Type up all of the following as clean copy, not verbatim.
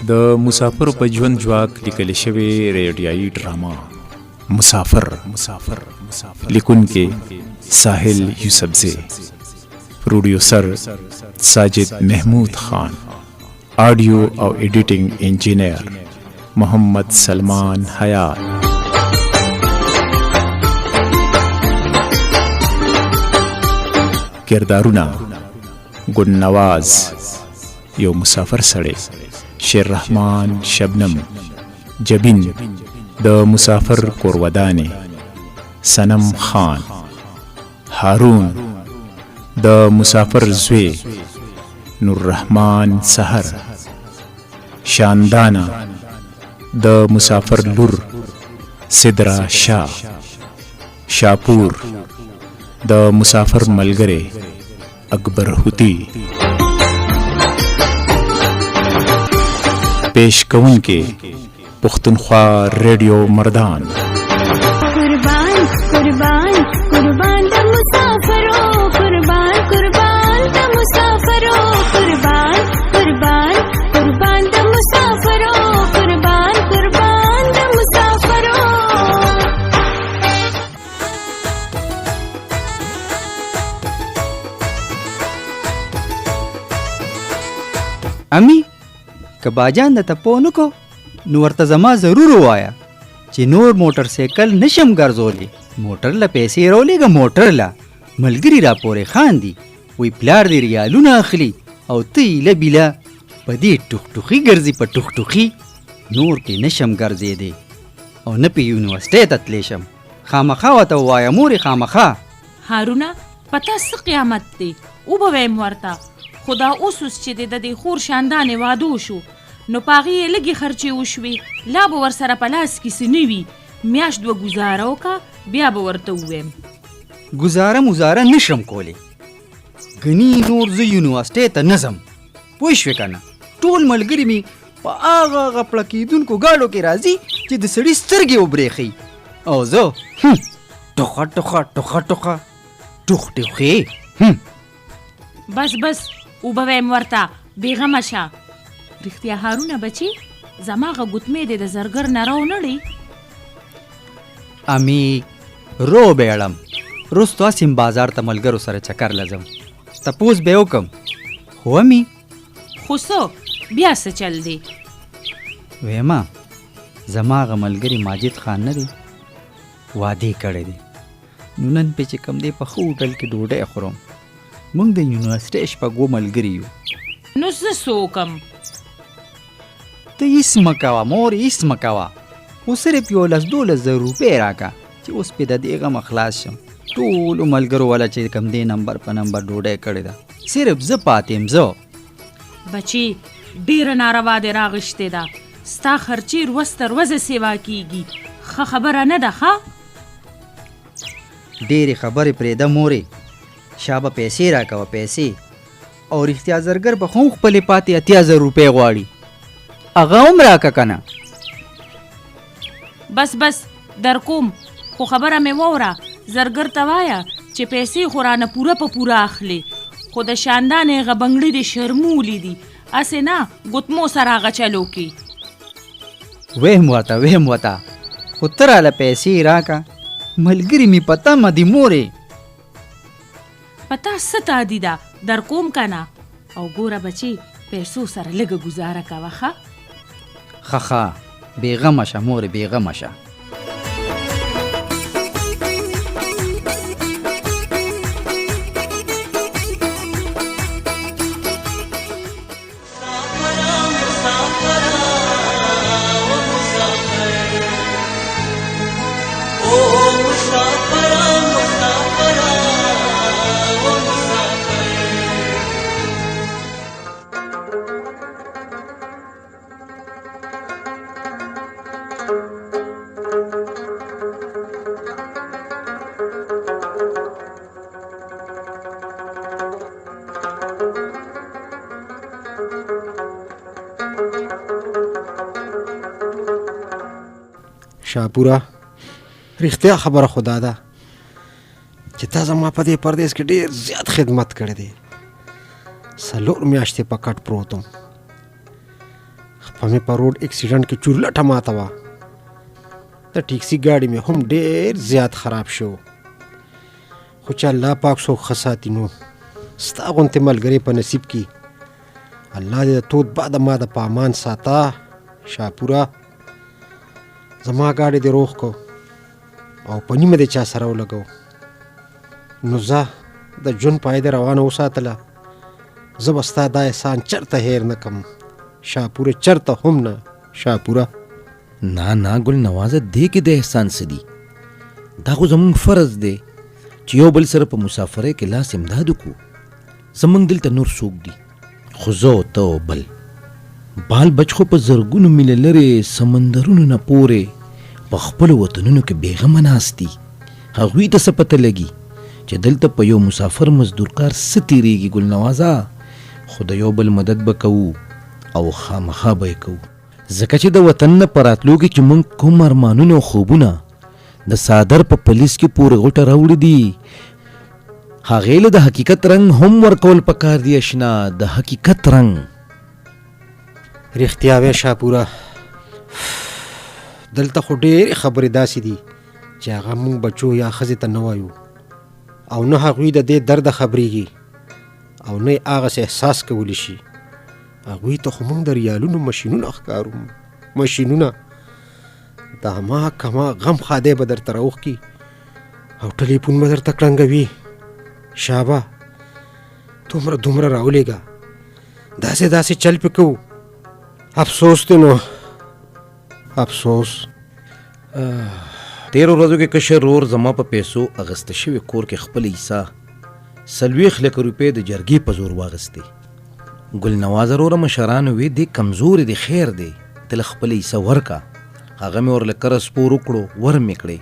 د مسافر په ژوند جواک لیکل شوی ریډیایي ډراما مسافر لیکونکي ساحل یوسفزی، پروډیوسر ساجد محمود خان، آډیو او ایډیټینګ انجینیر محمد سلمان حیات. کردارونه: ګل نواز یو مسافر سړی، شیر رحمان شبنم، جبین د مسافر کورودانې، صنم خان، هارون د مسافر زوی، نور رحمان سحر، شاندانا د مسافر لور، سدرا شاه، شاپور د مسافر ملګری، اکبر هوتی. پیش کوونکي پښتونخوا ریډیو مردان. قربان قربان قربان د مسافرو، قربان قربان د مسافرو، قربان قربان قربان د مسافرو، قربان قربان د مسافرو. امی که باجان د تپو نکو نو ورته زما ضرور وایا چې نور موټر سایکل نشم ګرځولی، موټر له پیسې راولېږه، موټر له ملګري را پورې خاندي، وی پلار دې ریالونه اخلي او ته ایله بیله په دې ټوخټوخي ګرځي، په ټوخټوخي نور پې نشم ګرځېدی او نه پې یونیورسټۍ ته تلی شم. خامخا ورته ووایه مورې، خامخا. هارونه پتا څه قیامت دی وبه ویم ورته، خو دا اوس چې د دې خور شاندانې واده وشو نو په هغې یې لږې خرچې وشوې، لا به ورسره په لاس کې څه نه وي، میاشت دوه ګزاره وکړه بیا به ورته ووایم. ګزاره مزاره نشم کولی، ګني نور زه یونیورسټۍ ته نه ځم، پوه شوې که نه؟ ټول ملګري مې په هغه غپړه کېدونکو ګاډو کې راځي چې د سړي سترګې وبرېښي او زه ټوخه ټوخه ټوخه ټوخه ټوخ ټوخې. بس بس وبه ویم ورته بېغمه شه. رښتیا هارونه بچي زما هغه ګوتمې دې د زرګر نه راونړې؟ امي رو بیړم، رستو اسیم بازار ته ملګرو سره چکر لځم، تپوس به وکم. خو امي خو څه بیا څه چل دی؟ ویما زما هغه ملګري ماجد خان نه دی، واده کړی دی، نو نن پې چې کوم دی په ښه هوټل کې ډوډۍ خورم. موږ د یونیورسټۍ شپږو ملګري یو. نو زه څه وکم؟ ته هېڅ مه کوه مور، هېڅ مه کوه، خو صرف 11-12 روپۍ راکړه چې اوس پې د دې غمه خلاص شم. ټولو ملګرو والا چې کوم دی نمبر په نمبر ډوډۍ کړې ده، صرف زه پاتې یم. زه بچي ډېره ناروا دې راغشتې ده، ستا خرچې روز تر ورځې سیوا کېږي، ښه خبره نه ده. ښه ډېرې خبرې پرېږده مورې، شابه پیسې راکوه پیسې. او رښتیا زرګر به خو خپلې پاتې 80,000 روپۍ غواړي، هغه هم راکه که نه. بس بس در کوم، خو خبره مې واوره، زرګر ته وایه چې پیسې خو رانه پوره په پوره اخلي، خو د شاندانې هغه بنګړي دې شرمولي دي، هسې نه ګوتمو سره هغه چلو کې. ویم وته خو ته راله پیسې راکه، ملګري مې په تمه دي مورې. پتا څه تادي ده در کوم که نه. او ګوره بچي پیسو سره لږه ګزاره کوه. ښه ښه بېغمه شه مورې، بېغمه شه. شاپوره رښتیا خبره خو دا ده چې تا زما په دې پردیس کې ډېر زیات خدمت کړی دی. 4 میاشتې په کټ پروت وم، په مې په روډ اکسیډنټ کې چورلټه ماته وه. د ټیکسي ګاډي مې هم ډېر زیات خراب شو. خو چې الله پاک څوک ښه ساتي نو ستا غوندې ملګری په نصیب کې الله دې د تود بعد ما د په امان ساته. شاپوره زما ګاډی دې روغ کو او په نیمه دې چا سره ولګو. نو زه د ژوند پایده روانه وساتله. زه به ستا دا احسان چرته هیر نه کم شاپوره، چرته هم نه شاپوره. نه ګل نوازه دې کې د احسان څه دي؟ دا خو زمونږ فرض دی چې یو بل سره په مسافرۍ کې لاس امداد وکړو. زمونږ دلته نور څوک دي خو زه او ته او بل بال بچ خو په زرګونو میله لرې سمندرونو نه پورې په خپلو وطنونو کې بېغمه ناست دي. هغوی ته څه پته لګي چې دلته په یو مسافر مزدور کار څه تېرېږي ګل نوازه. خو د یو بل مدد به کوو او خامخا به یې کوو، ځکه چې د وطن نه په راتلو کې چې موږ کوم ارمانونه او خوبونه د څادر په پلیس کې پورې غوټه راوړي دي، هغې له د حقیقت رنګ هم ورکول پکار دي اشنا، د حقیقت رنګ. رښتیا وې شاپوره، دلته خو ډېرې خبرې داسې دي چې هغه موږ بچو یا ښځې ته نه وایو او نه هغوی د دې درده خبرېږي او نه یې هغسې احساس کولی شي. هغوی ته خو موږ د ریالونو مشینونه ښکارو، مشینونه. دا ما کما غم خادی به درته راوښکي او ټلیفون به درته کړنګوي. شابه دومره راولېږه، داسې چل پې کوو. افسوس دی نو افسوس. تیرو ورځو کې کشر ورور زما په پیسو اغسته شوي کور کې خپل حصه 40 لکه روپۍ د جرګې په زور واغستې. ګل نواز وروره مشرانو وی دی کمزوري دی، خیر دی ته له خپل حصه ورکه. هغه مې ورله کره سپور وکړو، ور مې کړې.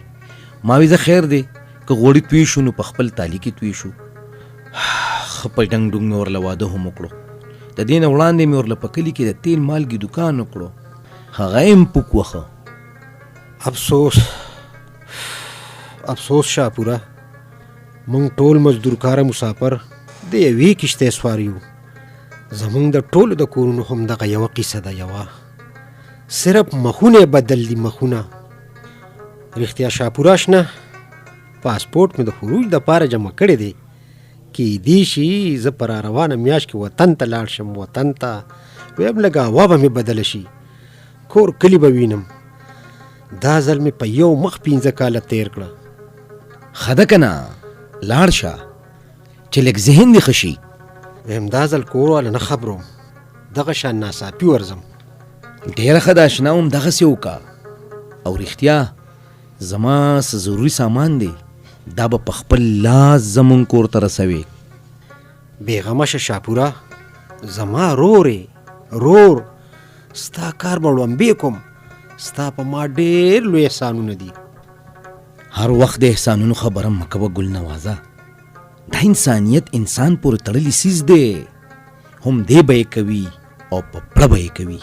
ما وی زه خیر دی که غوړي توی شو نو په خپل تالي کې توی شو. ښه په ډنګ ډونګ مې ورله واده هم وکړو. د دې نه وړاندې مې ورله په کلي کې د تیل مالګې دوکان وکړو، هغه یې هم پوک وخه. افسوس شاپوره، مونږ ټول مزدور کاره مسافر د یوې کشتۍ سوار یو. زمونږ د ټولو د کورونو هم دغه یوه قیصه ده، یوه صرف مخونه بدل دي، مخونه. رښتیا شاپوره اشنا پاسپورټ مې د خروج دپاره جمع کړی دی، کیدی شي زه په را روانه میاشت کې وطن ته لاړ شم، وطن ته. ویم لږه هوا به مې بدله شي، کور کلي به وینم. دا ځل مې په یو مخ 15 کاله تیر کړه. ښه ده که نه لاړ شه چې لږ ذهن دې ښه شي. ویم دا ځل کور والا نه خبروم، دغه شان ناڅاپي ورځم. ډېره ښه ده اشنا، هم دغسې وکړه. او رښتیا زما څه ضروري سامان دی دا به په خپل لاس زمونږ کور ته رسوي. بېغمه شه شاپوره، زما رور ستا کار به وړاندې کوم. ستا په ما ډېر لوی احسانونه دي. هر وخت د احسانونو خبره مه کوه ګل نوازه، دا انسانیت انسان پورې تړلی څیز دی، هم دی به یې کوي او په پړه به یې کوي.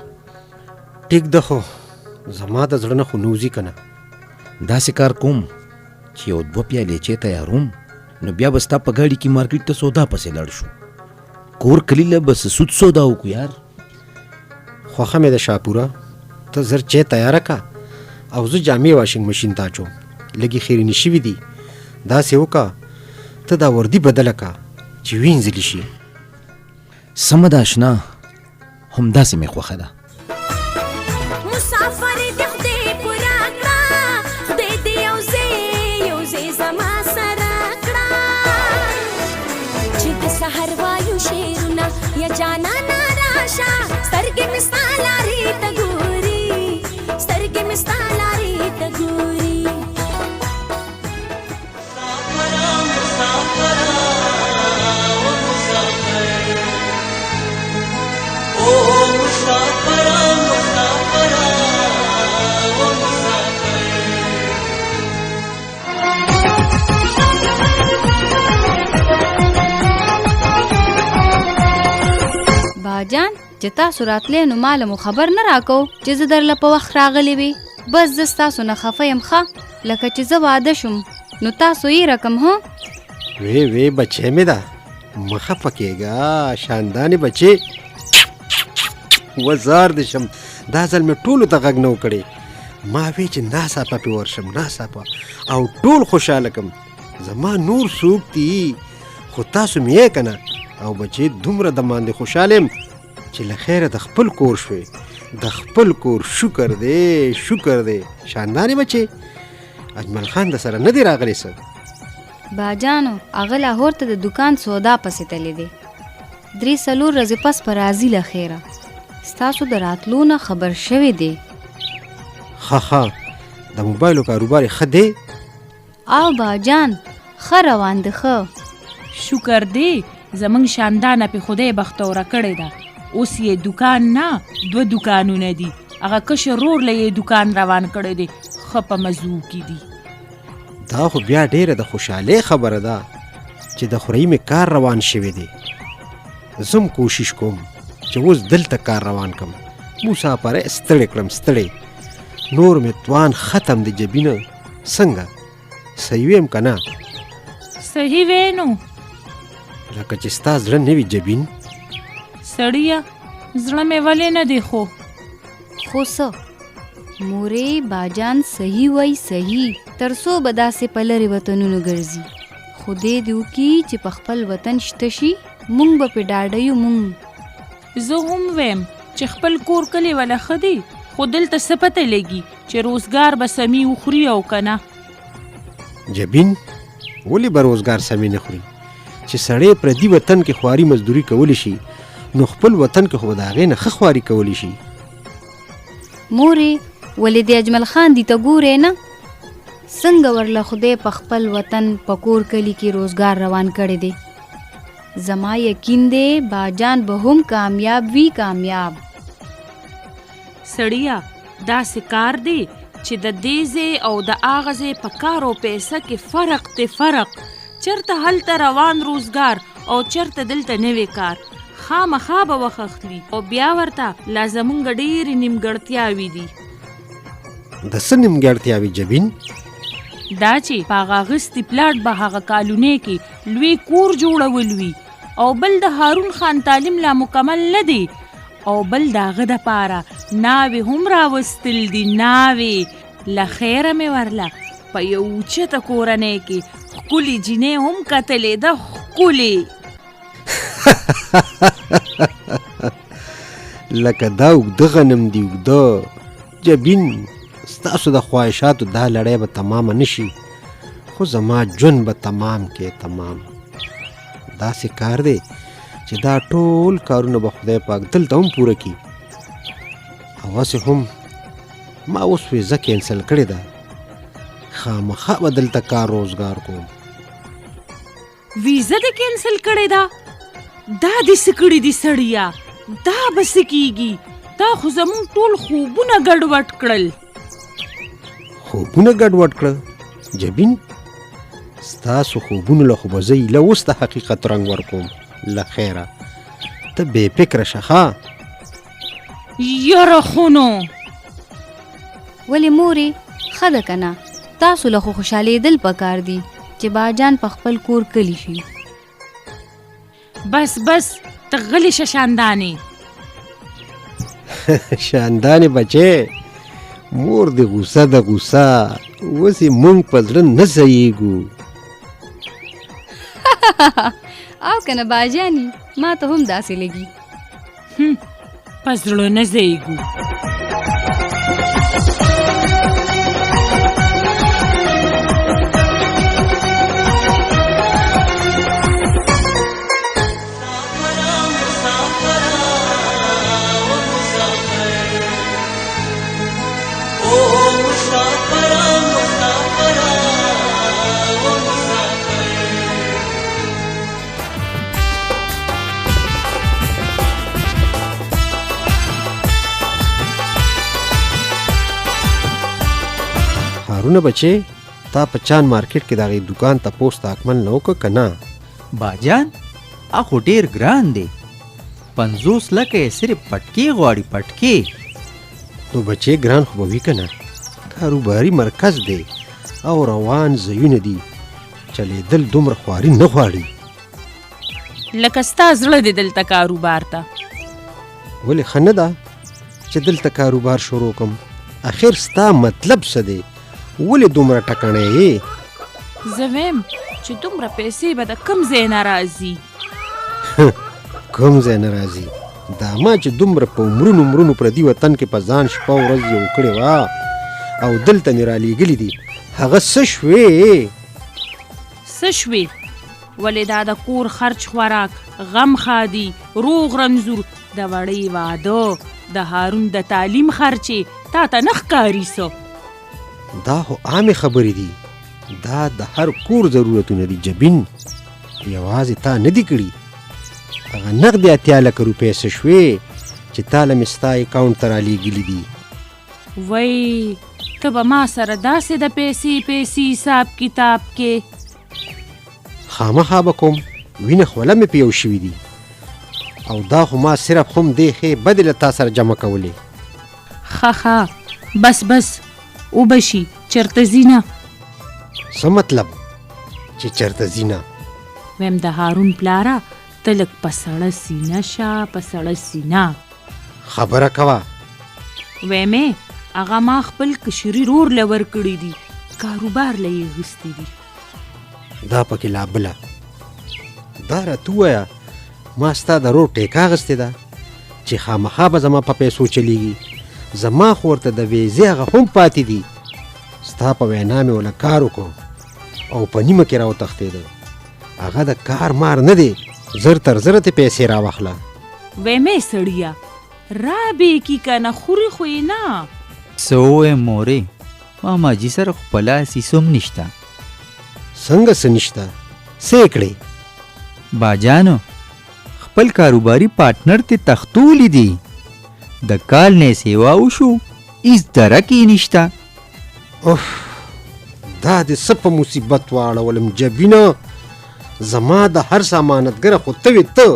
ټیک ده، خو زما د زړه نه خو نوځي که نه. داسې کار کوم چې یو 2 پیالې چای تیاروم، نو بیا به ستا په ګاډي کې مارکیټ ته سودا پسې لاړ شو. کور کلي له به سود سودا وکړو یار. خوښه مې د شاپوره، ته زر چای تیاره که او زه جامې واشنګ مشین ته اچوم. لږې خیرنې شوي دي، داسې وکړه ته دا وردي بدله که چې وینځلي شي. سمه ده اشنا، همداسې مې خوښه ده. مسافر د خدای پوره کړه، خدای دې یو ځای زما سره کړه، چې د سحر وایو شعرونه یا جانانه راشه، سترګې مې ستا لارې ته ګوري، سترګې مې ستا لارې ته ګوري. باجان چې تاسو راتلی نو ماله مو خبر نه راکو چې زه درله په وخت راغلی وي. بس زه ستاسو نه خفه یم ښه، لکه چې زه واده شم نو تاسو یې رقم هو. وی بچې مې ده، مخه پکېږه شاندانې بچې، وزار دې شم. دا ځل مې ټولو ته غږ نه و کړی. ما وی چې ناڅاپه پې ورشم ناڅاپه او ټول خوشحاله کم. زما نور څوک دي خو تاسو مې یې که نه. او بچې دومره د باندې خوشحاله یم چې له خیره د خپل کور شوې. د خپل کور شکر دی شکر دی. شاندانې بچې اجمل خان د سره نه دی راغلی څه؟ باجانو هغه لاهور ته د دکان سودا پسې تللی دی. 3-4 ورځې پس په راځي له خیره. ستاسو د راتلو نه خبر شوی دی. ښه د موبایلو کاروبار یې ښه دی؟ او باجان ښه روان دی ښه. شکر دی زمونږ شاندانه په خدای بختوره کړې ده. اوس یې دکان نه 2 دکانونه دي. هغه کشر رور له یې دکان روان کړی دی. ښه په مزو کې دي. دا خو بیا ډیره د خوشحالۍ خبره ده چې د خورۍ مې کار روان شوی دی. زم کوشش کوم چې اوس دلته کار روان کم. مسافره ستړی کړم ستړی. نور مې توان ختم دی جبینه. څنګه صحیح ویم که نه؟ صحیح وی نو. لکه چې ستا زړه نه وي جبین. سړیه زړه مې ولې نه دی خو څه مورې باجان صحیح وای صحیح. تر څو به داسې په لرې وطنونو ګرځي. خدای دې وکړي چې په خپل وطن شته شي. مونږ به پې ډاډه یو. مونږ زه هم ویم چې خپل کور کلی ولا ښه دی خو دلته څه پته لګي چې روزګار به سمې وخوري او که نه. جبین ولې به روزګار سمې نه خوري؟ چې سړی پردي وطن کې خواري مزدوري کولی شي نو خپل وطن کې خو به د هغې نه ښه خواري کولی شي. مورې ولې د اجمل خان دي ته ګورې نه؟ څنګه ورله خدای په خپل وطن په کور کلي کې روزګار روان کړی دی. زما یقین دی باجان به هم کامیاب وي کامیاب. سړیه داسې کار دی چې د دې ځای او د هغه ځای په کار او پیسه کې فرق دی فرق. چرته هلته روان روزګار او چرته دلته نوی کار. خامخا به وخت اخلي او بیا ورته لا زمونږ ډېرې نیمګړتیاوې دي. د څه نیمګړتیاوې جبین؟ دا چې په هغه اغستې پلاټ به هغه کالونۍ کې لوی کور جوړول وي او بل د هارون خان تعلیم لا مکمل نه دی او بل د هغه دپاره ناوې هم راوستل دي. ناوې له خیره مې ورله په یو اوچته کورنۍ کې ښکلې جینۍ هم کتلې ده ښکلې. لکه دا اوږده غنم دی اوږده. جبین ستاسو د خواهشاتو دا لړۍ به تمامه نشي خو زما ژوند به تمام کې تمام. داسې کار دی چې دا ټول کارونه به خدای پاک دلته هم پوره کړي. هوسې هم ما اوس ویزه کینسل کړې ده. خامخا به دلته کار روزګار کوم. ویزه دې کینسل کړې ده؟ دا دې څه کړي دي سړیه؟ دا به څه کېږي؟ دا خو زمونږ ټول خوبونه ګډوډ کړل. خوبونه ګډوډ کړه؟ جبین ستاسو خوبونو له خو به زه ایله اوس د حقیقت رنګ ورکوم. له خیره ته بې فکره شه ښه؟ یاره خو نو ولې مورې ښه ده که نه؟ تاسو له خو خوشحالېدل پکار دي چې باجان په خپل کور کلی شي. بس ته غلې شه شاندانې. شاندانې بچې مور د غوسه د غوسه. اوس یې مونږ په زړه نه ځایېږو. او که نه باجاني ما ته هم داسې لګي. په زړه نه ځایېږو. هارونه بچې تا په چاند مارکیټ کې د هغې دوکان تپوس تاکمل نه وکړه که نه؟ باجان اخو ډیر ګران دی. 50 لکه یې صرف پټکې غواړي پټکې. نو بچې ګران خو به وي که نه؟ کاروباري مرکز دی او روان ځایونه دي. چلېدل دومره خواري نه غواړي. لکه ستا زړه دی دلته کاروبار ته. ولې ښه نه ده؟ چې دلته کاروبار شروع کم. اخر ستا مطلب څه دی؟ ولې دومره ټکنی یې؟ زه ویم چې دومره پیسې به د کم ځای نه راځي. کوم ځای نه راځي؟ دا ما چې دومره په عمرونو پردي وطن کې په ځان شپه ورځ یو کړې وه او دلته مې رالیږلي دي، هغه څه شوې؟ څه شوې؟ ولې دا د کور خرچ خوراک، غم خادي، روغ رنځور، د وړۍ واده، د هارون د تعلیم خرچې تا ته نه ښکاري څه؟ دا خو عامې خبرې دي، دا د هر کور ضرورتونه دي جبین، یوازې تا نه دي کړي. هغه نغدې 80 لکه روپۍ څه شوې چې تا له مې ستا اکاونټ ته رالیږلي دي؟ وای ته به ما سره داسې د پیسې حساب کتاب کې؟ خامخا به کوم، وینه خوله مې په یو شوي دي، او دا خو ما صرف هم دې ښې بدې له تا سره جمع کولې. ښه بس وبشي، چېرته ځي نه؟ څه مطلب چې چېرته ځي نه؟ ویم د هارون پلاره ته لږ په سړه سینه شه، په سړه سینه خبره کوه. ویمې هغه ما خپل کشري رور له ورکړي دي، کاروبار له یې اخیستي دي. دا پکې لا بله، دا راته ووایه ما ستا د رور ټیکه اخیستې ده چې خامخا به زما په پیسو چلیږي؟ زما خو ورته د ویزې هغه هم پاتې دي. ستا په وینا مې وله کار وکړو او په نیمه کې راوتښتېده. هغه د کار مار نه دی، زر تر زره ته پیسې راواخله. ویمې سړیه را بیکي که نه خوري خو یې نه. څه ووایم مورې، ماماجي سره خو په لاس هېڅ هم نشته. څنګه څه نشته؟ څه یې کړې؟ باجانو خپل کاروباري پارټنر ته تختولی دي، د کال نه سیوا وشو، هېڅ درک یې نشته. اوف، دا دې څه په مصیبت واړولم جبینه؟ زما د هر سامانتګره خو ته وې ته،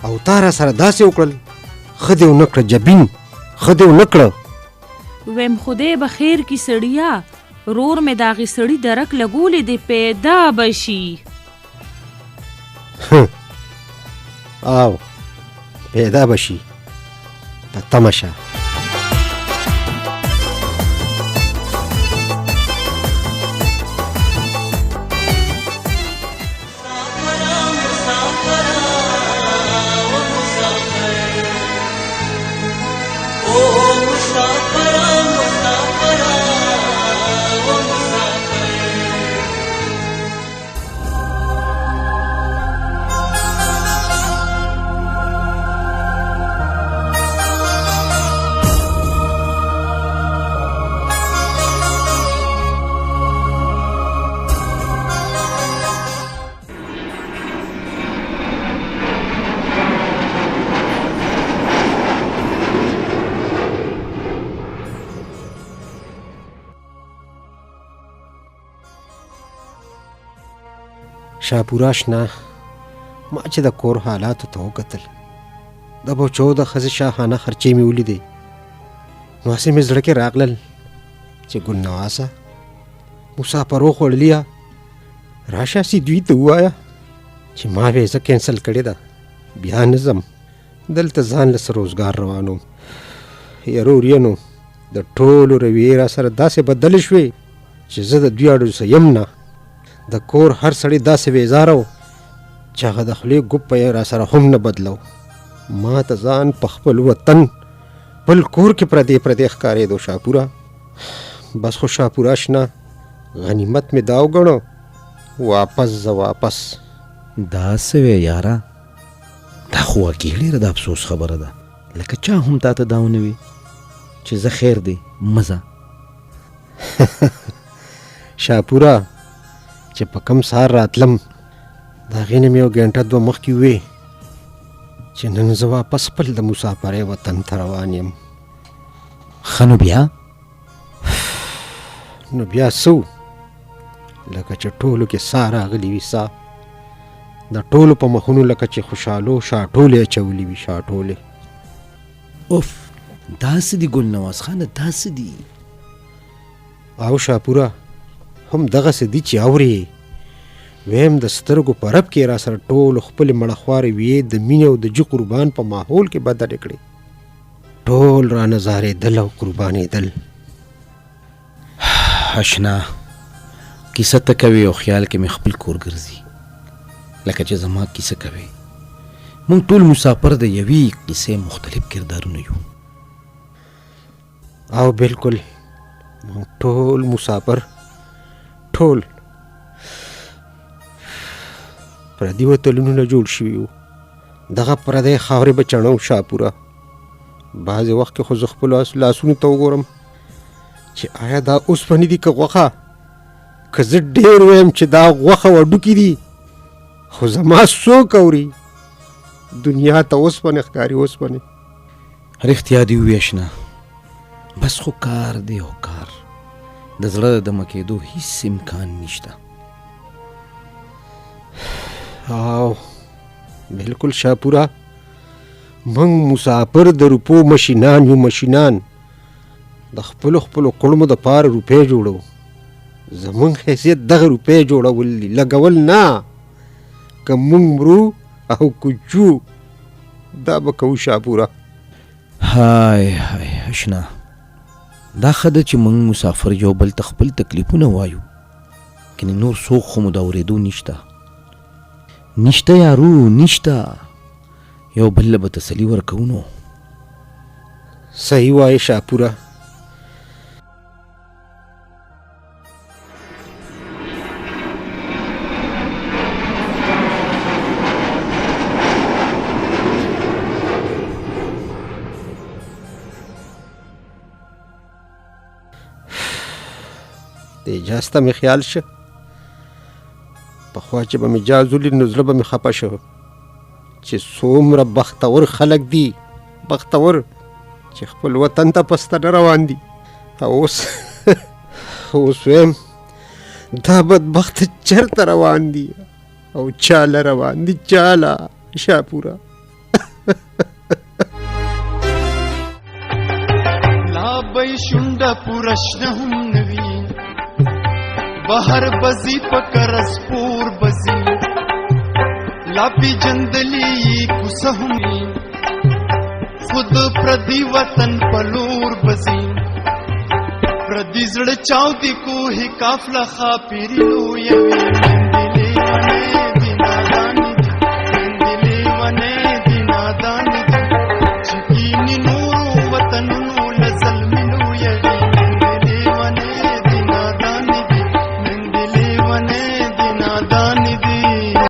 او تا را سره داسې وکړل. ښه دې ونه کړه جبین، ښه دې ونه کړه. ویم خدای به خیر کی سړیا، رور مې د هغې سړي درک لګولې دی، پیدا به شي. او پیدا به شي، په تمه شه. شاپور اشنا، ما چې د کور حالاتو ته وکتل، د بچو د ښځې شاهانه خرچې مې ولیدې، نو هسې مې زړه کې راغلل چې ګل نواسه مسافر وخوړليه، راشه سي دوی ته ووایه چې ما ویزه کینسل کړې ده، بیا نه ځم، دلته ځان له څه روزګار روانوم. یاره ورینو، د ټولو رویې را سره داسې بدلې شوې چې زه د دوی اړو څه یم نه. د کور هر سړی داسې بیزاره و چې هغه د خولې ګوپ یې را سره هم نه بدلو. ما ته ځان په خپل وطن بل کور کې پردې ښکارېدو. شاپوره بس خو شاپوره اشنا، غنیمت مې دا وګڼو، واپس زه واپس. دا څه وی یاره، دا خو واقعي ډېره د افسوس خبره ده، لکه چا هم تا ته دا ونه وي چې زه خیر دی مزه. شاپوره چې په کم سهار راتلم، د هغې نه مې یو ګنټه دوه مخکې وې چې نن زه واپس خپل د مسافرۍ وطن ته روان یم. ښه نو بیا څه لکه چې ټولو کې ساه راغلي وي، ساه د ټولو په مخونو لکه چې خوشحالو شاټولې اچولې وي، شاټولې. اوف، داسې دي ګل نواز خانه، داسې دي. او شاپوره هم دغسې دي چې اورې، ویم د سترګو په رب کې را سره ټولو خپلې مړه خوارې ویې د مینې او د جي قربان په ماحول کې بدلې کړې. ټول را نظارېدل او قربانېدل. اشنا کیسه ته کوي او خیال کې مې خپل کور ګرځي لکه چې زما کیسه کوي. موږ ټول مسافر د یوې کیسې مختلف کردارونه یو. او بالکل موږ ټول مسافر، ټول پردي وطنونو نه جوړ شوي وو. دغه پردی خاورې به چڼو شاپوره. بعضې وخت کې خو زه خپلو لاسونو ته وګورم چې آیا دا اوسپنې دي که غوښه. که زه ډېر ویم چې دا غوښه وډوکي دي، خو زما څوک اوري؟ دنیا ته اوسپنې ښکاري، اوسپنې. رښتیا دې ووایې اشنا، بس خو کار دی او کار د زړه د دمه کېدو هیڅ امکان نشته. او بالکل شاپوره، موږ مسافر د روپو مشینان یو، مشینان. د خپلو کړمو دپاره روپۍ جوړو. زموږ حیثیت دغه روپۍ جوړول دي، لګول نه. که موږ مرو او کوچو دا به کوو شاپوره. های اشنا، دا ښه ده چې موږ مسافر یو بل ته خپل تکلیفونه وایو، کنې نور څوک خو مو د اورېدو نشته. نشته یارو، نشته. یو بل له به تسلي ورکوو. نو صحیح وایې شاپوره. د اجاز ته مې خیال شه. پخوا چې به مې جاز ولید نو زړه به مې خفه شو چې څومره بختور خلک دي، بختور چې خپل وطن ته په ستنه روان دي. او اوس ویم دا بدبخت چېرته روان دي او چاله روان دي، چاله شاپوره. لا به شونډه پوره شنه هم نه وي، بهر بزي پکر سپور بزي، لا پیجندلی کوڅه هم وي، خود پردي وطن پلور بزي، پردي زړه چاودي کوه قافله خاپيري لوی وي. مندلې ونه دي ناداني دي، مندلې ونه دي ناداني دي، چې کینی نورو وطنونو لظلمي لوی وي. مندلې ونه دي ناداني دي، مندلې ونه دي ناداني دي.